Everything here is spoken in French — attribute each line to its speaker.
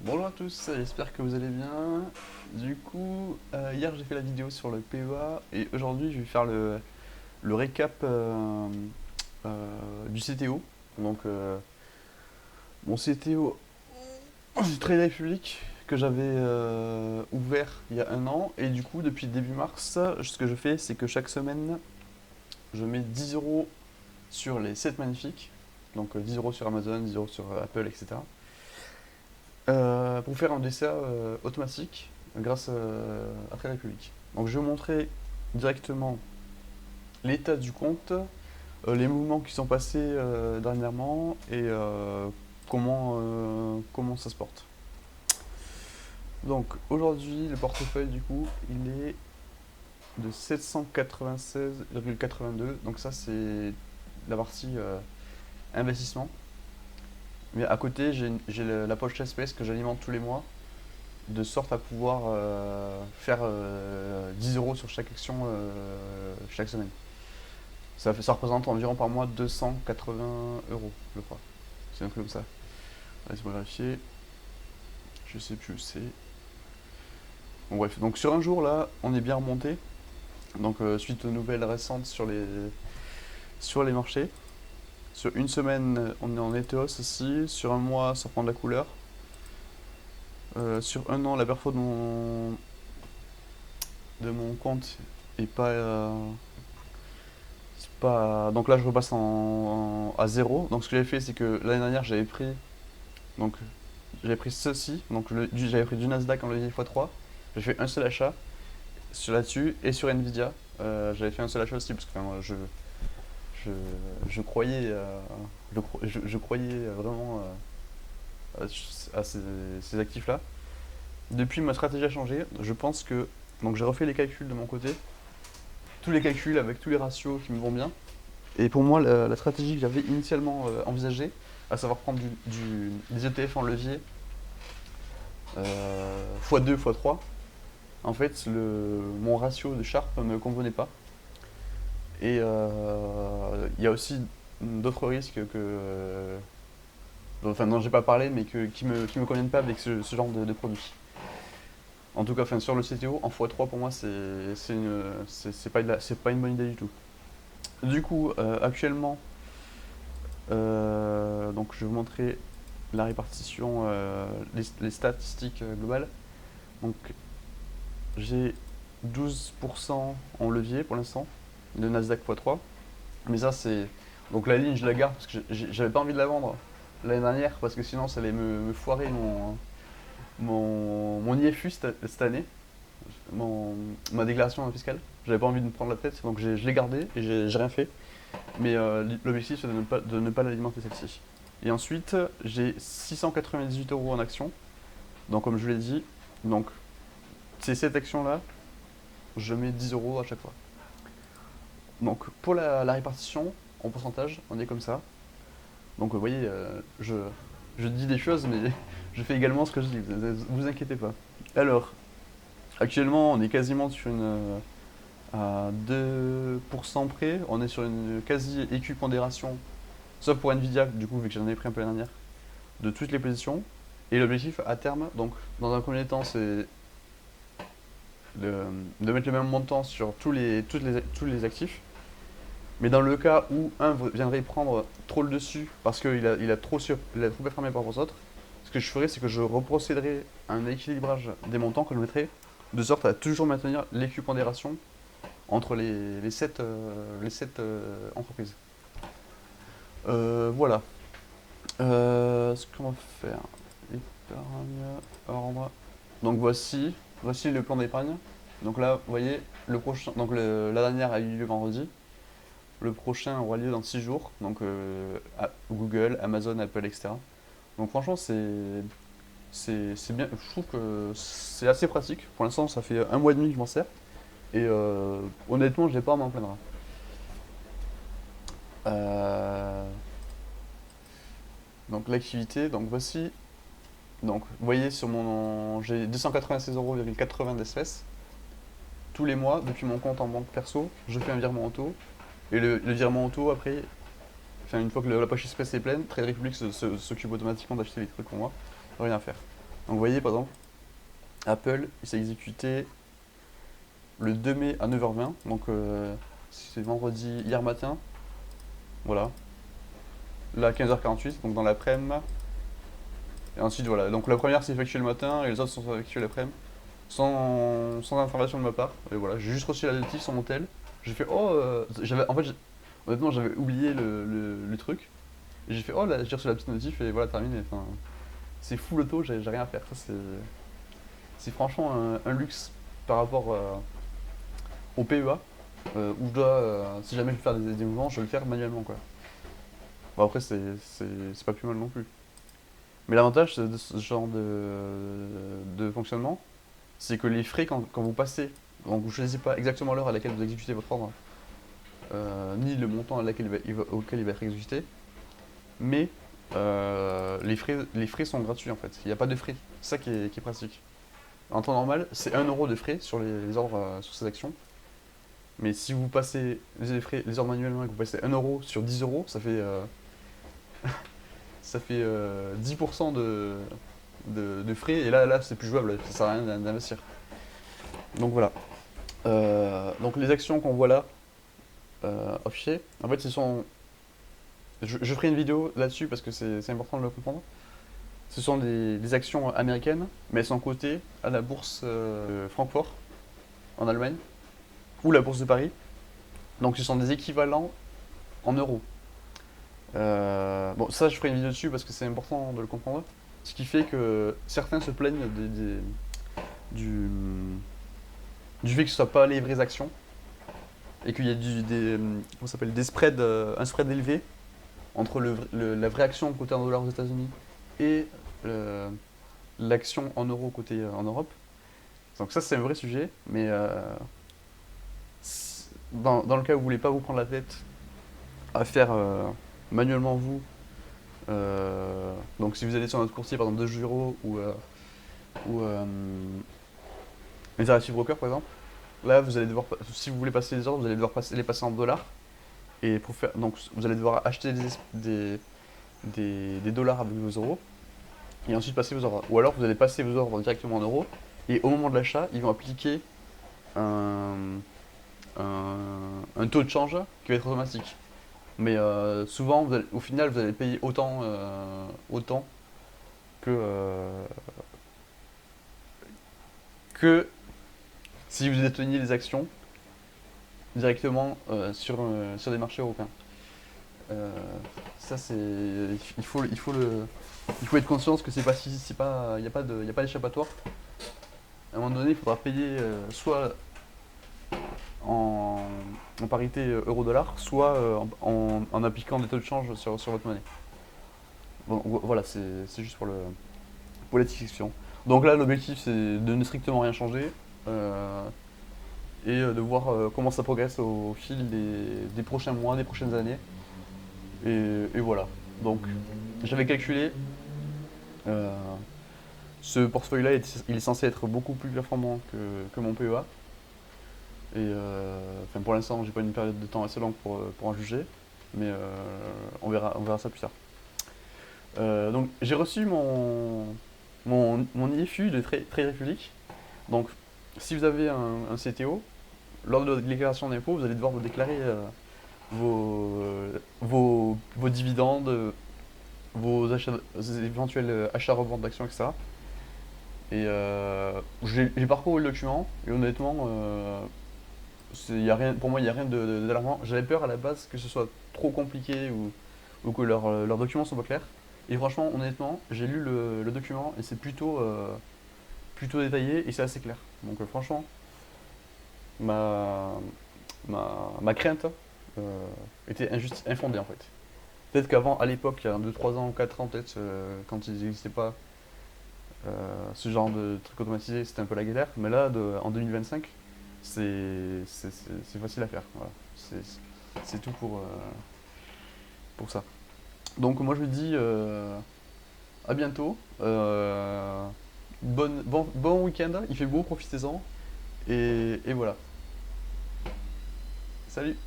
Speaker 1: Bonjour à tous, j'espère que vous allez bien. Du coup, hier j'ai fait la vidéo sur le PEA et aujourd'hui je vais faire le récap du CTO. Donc, mon CTO du Trade Republic que j'avais ouvert il y a un an et du coup, depuis début mars, ce que je fais c'est que chaque semaine je mets 10 euros sur les 7 magnifiques. Donc, 10 euros sur Amazon, 10 euros sur Apple, etc. Pour faire un dessin automatique grâce à Trade Republic. Donc je vais vous montrer directement l'état du compte, les mouvements qui sont passés dernièrement et comment ça se porte. Donc aujourd'hui le portefeuille du coup il est de 796,82. Donc ça c'est la partie investissement. Mais à côté j'ai la poche SPS que j'alimente tous les mois de sorte à pouvoir faire 10 euros sur chaque action chaque semaine. Ça représente environ par mois 280 euros, je crois. C'est un peu comme ça. Laisse-moi vérifier. Je sais plus où c'est. Bon, bref, donc sur un jour là, on est bien remonté. Donc suite aux nouvelles récentes sur les marchés. Sur une semaine, on est en été hausse aussi. Sur un mois, ça prend de la couleur. Sur un an, la perfo de mon compte est pas, c'est pas. Donc là, je repasse à zéro. Donc ce que j'avais fait, c'est que l'année dernière, donc j'avais pris ceci. Donc j'avais pris du Nasdaq en levier x3. J'ai fait un seul achat là-dessus et sur Nvidia. J'avais fait un seul achat aussi parce que enfin, je, je croyais, je croyais vraiment à ces actifs-là. Depuis, ma stratégie a changé. Je pense que donc j'ai refait les calculs de mon côté, tous les calculs avec tous les ratios qui me vont bien. Et pour moi, la stratégie que j'avais initialement envisagée, à savoir prendre des ETF en levier x2, x3, en fait, mon ratio de Sharpe ne me convenait pas. Et il y a aussi d'autres risques enfin, dont j'ai pas parlé, mais qui me conviennent pas avec ce genre de produit. En tout cas, enfin, sur le CTO, en x3 pour moi, c'est pas une bonne idée du tout. Du coup, actuellement, donc je vais vous montrer la répartition, les statistiques globales. Donc j'ai 12% en levier pour l'instant, de Nasdaq x3. Mais ça c'est. Donc la ligne je la garde parce que j'avais pas envie de la vendre l'année dernière parce que sinon ça allait me foirer mon IFU cette année, ma déclaration fiscale. J'avais pas envie de me prendre la tête donc je l'ai gardé et j'ai rien fait. Mais l'objectif c'est de ne pas l'alimenter celle-ci. Et ensuite j'ai 698 euros en actions. Donc comme je vous l'ai dit, donc c'est cette action-là, je mets 10 euros à chaque fois. Donc pour la répartition en pourcentage, on est comme ça. Donc vous voyez, je dis des choses, mais je fais également ce que je dis, vous inquiétez pas. Alors, actuellement, on est quasiment sur à 2% près, on est sur une quasi équipondération, sauf pour Nvidia, du coup, vu que j'en ai pris un peu l'année dernière, de toutes les positions. Et l'objectif à terme, donc dans un premier temps, c'est de, de mettre le même montant sur tous les actifs. Mais dans le cas où un viendrait prendre trop le dessus parce qu'il a trop performé par rapport aux autres, ce que je ferais, c'est que je reprocéderais à un équilibrage des montants que je mettrais, de sorte à toujours maintenir l'équipondération entre les 7 entreprises. Voilà. Ce qu'on va faire. Épargne, ordre. Donc voici le plan d'épargne. Donc là, vous voyez, la dernière a eu lieu vendredi. Le prochain aura lieu dans 6 jours, donc Google, Amazon, Apple, etc. Donc franchement, c'est bien. Je trouve que c'est assez pratique. Pour l'instant, ça fait un mois et demi que je m'en sers. Et honnêtement, je n'ai pas à m'en plaindre. Euh, donc l'activité, donc voici. Donc vous voyez j'ai 296,80 € d'espèces. Tous les mois, depuis mon compte en banque perso, je fais un virement auto. Et le virement auto, après, enfin, une fois que la poche espèce est pleine, Trade Republic s'occupe automatiquement d'acheter les trucs pour moi. Rien à faire. Donc vous voyez par exemple, Apple, il s'est exécuté le 2 mai à 9h20, donc c'est vendredi hier matin, voilà. Là 15h48, donc dans l'après-midi. Et ensuite voilà, donc la première s'est effectuée le matin et les autres sont effectuées l'après-midi. Sans information de ma part. Et voilà, j'ai juste reçu la notif sur mon tel. J'ai fait oh, honnêtement j'avais oublié le truc. Et j'ai fait oh là, j'ai reçu la petite notif et voilà terminé. Enfin, c'est fou le taux, j'ai rien à faire. Ça c'est franchement un luxe par rapport au PEA. Où je dois, si jamais je veux faire des mouvements, je vais le faire manuellement quoi. Bon après c'est pas plus mal non plus. Mais l'avantage de ce genre de fonctionnement, c'est que les frais quand vous passez, donc vous ne choisissez pas exactement l'heure à laquelle vous exécutez votre ordre, ni le montant auquel il va être exécuté, mais les frais sont gratuits en fait, il n'y a pas de frais, c'est ça qui est pratique. En temps normal, c'est 1 € de frais sur les ordres, sur ces actions, mais si vous passez les ordres manuellement et que vous passez 1 € sur 10 €, ça fait 10% de frais, et là c'est plus jouable, ça sert à rien d'investir. Donc voilà. Donc les actions qu'on voit là, affichées, en fait ce sont... Je ferai une vidéo là-dessus parce que c'est important de le comprendre. Ce sont des actions américaines, mais elles sont cotées à la bourse Francfort, en Allemagne, ou la bourse de Paris. Donc ce sont des équivalents en euros. Bon, ça je ferai une vidéo dessus parce que c'est important de le comprendre. Ce qui fait que certains se plaignent du, du fait que ce ne soit pas les vraies actions et qu'il y a comment ça s'appelle, des spreads, un spread élevé entre la vraie action cotée en dollars aux États-Unis et l'action en euros cotée en Europe. Donc ça c'est un vrai sujet, mais dans le cas où vous voulez pas vous prendre la tête à faire manuellement vous, donc si vous allez sur notre courtier par exemple de Juro ou Interactive Broker par exemple, là vous allez devoir, si vous voulez passer les ordres, vous allez devoir les passer en dollars. Et pour faire, donc vous allez devoir acheter des dollars avec vos euros et ensuite passer vos ordres. Ou alors vous allez passer vos ordres directement en euros et au moment de l'achat, ils vont appliquer un, un taux de change qui va être automatique. Mais souvent, au final, vous allez payer autant que, que si vous déteniez les actions directement sur des marchés européens. Ça c'est, il faut être conscient que c'est pas si, c'est pas, il y a pas d'échappatoire. À un moment donné, il faudra payer soit en parité euro-dollar, soit en appliquant des taux de change sur votre monnaie. Bon, voilà, c'est juste pour la discussion. Donc là, l'objectif c'est de ne strictement rien changer et de voir comment ça progresse au fil des prochains mois, des prochaines années. Et voilà. Donc, j'avais calculé. euh, Ce portefeuille-là, il est censé être beaucoup plus performant que mon PEA. Et enfin, pour l'instant, j'ai pas une période de temps assez longue pour en juger, mais on verra ça plus tard. Donc, j'ai reçu mon IFU de Trade Republic. Donc, si vous avez un CTO, lors de votre déclaration d'impôt, vous allez devoir vous déclarer vos dividendes, vos éventuels achats-reventes d'actions, etc. Et j'ai parcouru le document, et honnêtement, pour moi, il n'y a rien d'alarmant. J'avais peur à la base que ce soit trop compliqué ou que leurs documents sont pas clairs. Et franchement, honnêtement, j'ai lu le document et c'est plutôt détaillé et c'est assez clair. Donc franchement, ma, ma crainte était infondée en fait. Peut-être qu'avant, à l'époque, il y a 2 3 ans, 4 ans peut-être, quand il n'existait pas ce genre de truc automatisé, c'était un peu la galère. Mais là, en 2025, c'est facile à faire. Voilà. C'est tout pour ça. Donc moi je vous dis à bientôt. Bon week-end, il fait beau, profitez-en. Et voilà. Salut!